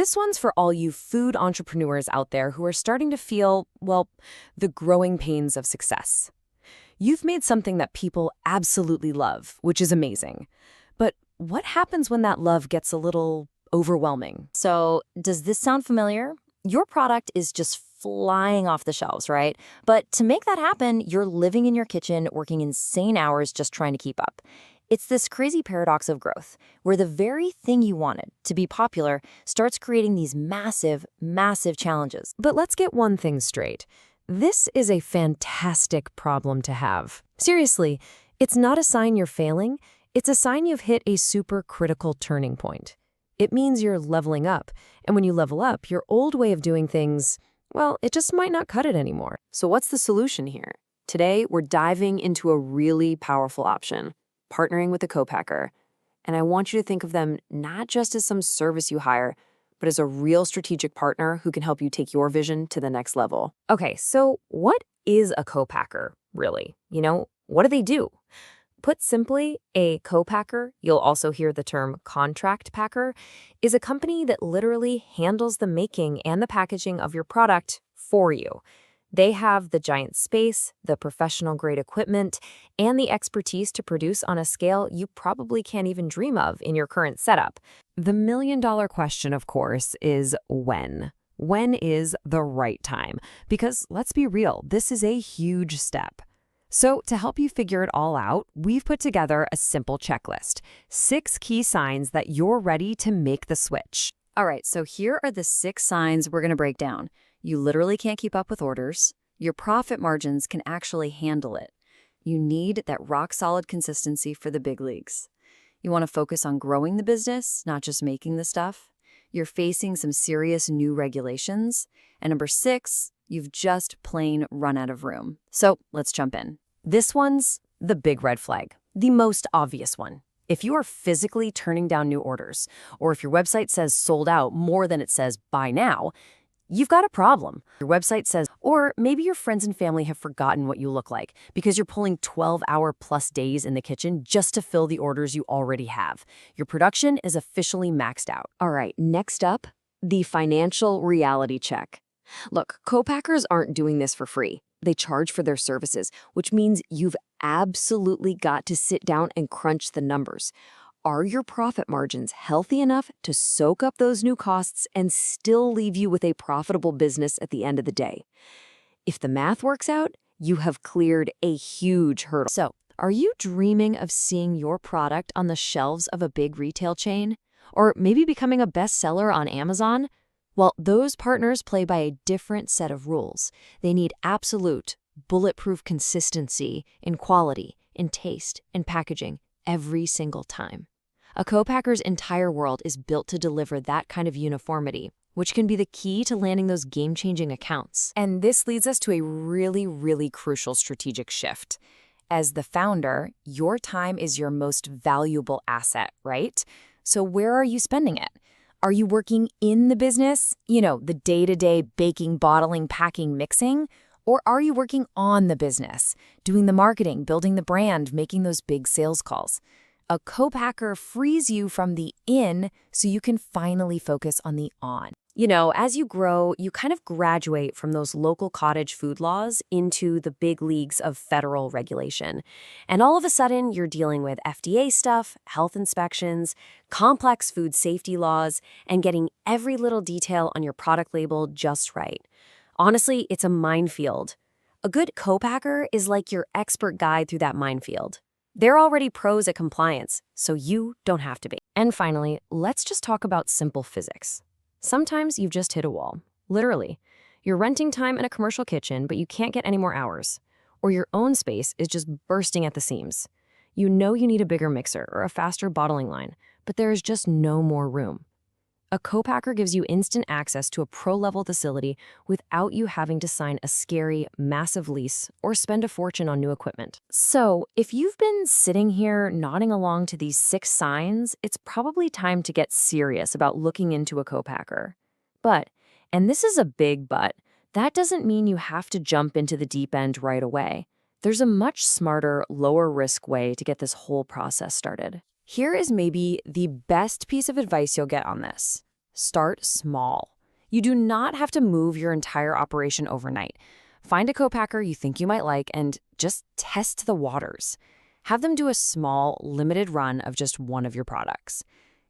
This one's for all you food entrepreneurs out there who are starting to feel, well, the growing pains of success. You've made something that people absolutely love, which is amazing. But what happens when that love gets a little overwhelming? So, does this sound familiar? Your product is just flying off the shelves, right? But to make that happen, you're living in your kitchen, working insane hours just trying to keep up. It's this crazy paradox of growth, where the very thing you wanted to be popular starts creating these massive, massive challenges. But let's get one thing straight. This is a fantastic problem to have. Seriously, it's not a sign you're failing. It's a sign you've hit a super critical turning point. It means you're leveling up, and when you level up, your old way of doing things, well, it just might not cut it anymore. So what's the solution here? Today, we're diving into a really powerful option, partnering with a co-packer. And I want you to think of them not just as some service you hire, but as a real strategic partner who can help you take your vision to the next level. Okay, so what is a co-packer, really? What do they do? Put simply, a co-packer, you'll also hear the term contract packer, is a company that literally handles the making and the packaging of your product for you. They have the giant space, the professional-grade equipment, and the expertise to produce on a scale you probably can't even dream of in your current setup. The million-dollar question, of course, is when. When is the right time? Because let's be real, this is a huge step. So to help you figure it all out, we've put together a simple checklist. 6 key signs that you're ready to make the switch. All right, so here are the 6 signs we're going to break down. You literally can't keep up with orders. Your profit margins can actually handle it. You need that rock-solid consistency for the big leagues. You want to focus on growing the business, not just making the stuff. You're facing some serious new regulations. And number 6, you've just plain run out of room. So let's jump in. This one's the big red flag, the most obvious one. If you are physically turning down new orders, or if your website says sold out more than it says buy now, you've got a problem. Your website says, or maybe your friends and family have forgotten what you look like because you're pulling 12-hour-plus days in the kitchen just to fill the orders you already have. Your production is officially maxed out. All right, next up, the financial reality check. Look, co-packers aren't doing this for free. They charge for their services, which means you've absolutely got to sit down and crunch the numbers. Are your profit margins healthy enough to soak up those new costs and still leave you with a profitable business at the end of the day? If the math works out, you have cleared a huge hurdle. So, are you dreaming of seeing your product on the shelves of a big retail chain? Or maybe becoming a bestseller on Amazon? Well, those partners play by a different set of rules. They need absolute, bulletproof consistency in quality, in taste, in packaging, every single time. A co-packer's entire world is built to deliver that kind of uniformity, which can be the key to landing those game-changing accounts. And this leads us to a really, really crucial strategic shift. As the founder, your time is your most valuable asset, right? So where are you spending it? Are you working in the business, the day-to-day baking, bottling, packing, mixing? Or are you working on the business, doing the marketing, building the brand, making those big sales calls? A co-packer frees you from the in so you can finally focus on the on. As you grow, you kind of graduate from those local cottage food laws into the big leagues of federal regulation. And all of a sudden, you're dealing with FDA stuff, health inspections, complex food safety laws, and getting every little detail on your product label just right. Honestly, it's a minefield. A good co-packer is like your expert guide through that minefield. They're already pros at compliance, so you don't have to be. And finally, let's just talk about simple physics. Sometimes you've just hit a wall. Literally. You're renting time in a commercial kitchen, but you can't get any more hours. Or your own space is just bursting at the seams. You know you need a bigger mixer or a faster bottling line, but there is just no more room. A co-packer gives you instant access to a pro-level facility without you having to sign a scary, massive lease or spend a fortune on new equipment. So, if you've been sitting here nodding along to these 6 signs, it's probably time to get serious about looking into a co-packer. But, and this is a big but, that doesn't mean you have to jump into the deep end right away. There's a much smarter, lower-risk way to get this whole process started. Here is maybe the best piece of advice you'll get on this. Start small. You do not have to move your entire operation overnight. Find a co-packer you think you might like and just test the waters. Have them do a small, limited run of just one of your products.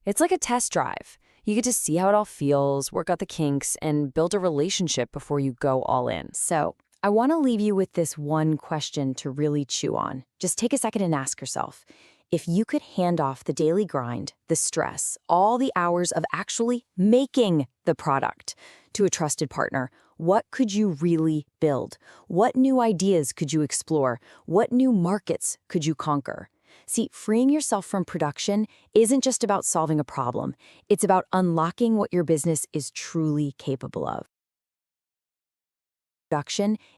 It's like a test drive. You get to see how it all feels, work out the kinks, and build a relationship before you go all in. So, I want to leave you with this one question to really chew on. Just take a second and ask yourself, if you could hand off the daily grind, the stress, all the hours of actually making the product to a trusted partner, what could you really build? What new ideas could you explore? What new markets could you conquer? See, freeing yourself from production isn't just about solving a problem. It's about unlocking what your business is truly capable of. Production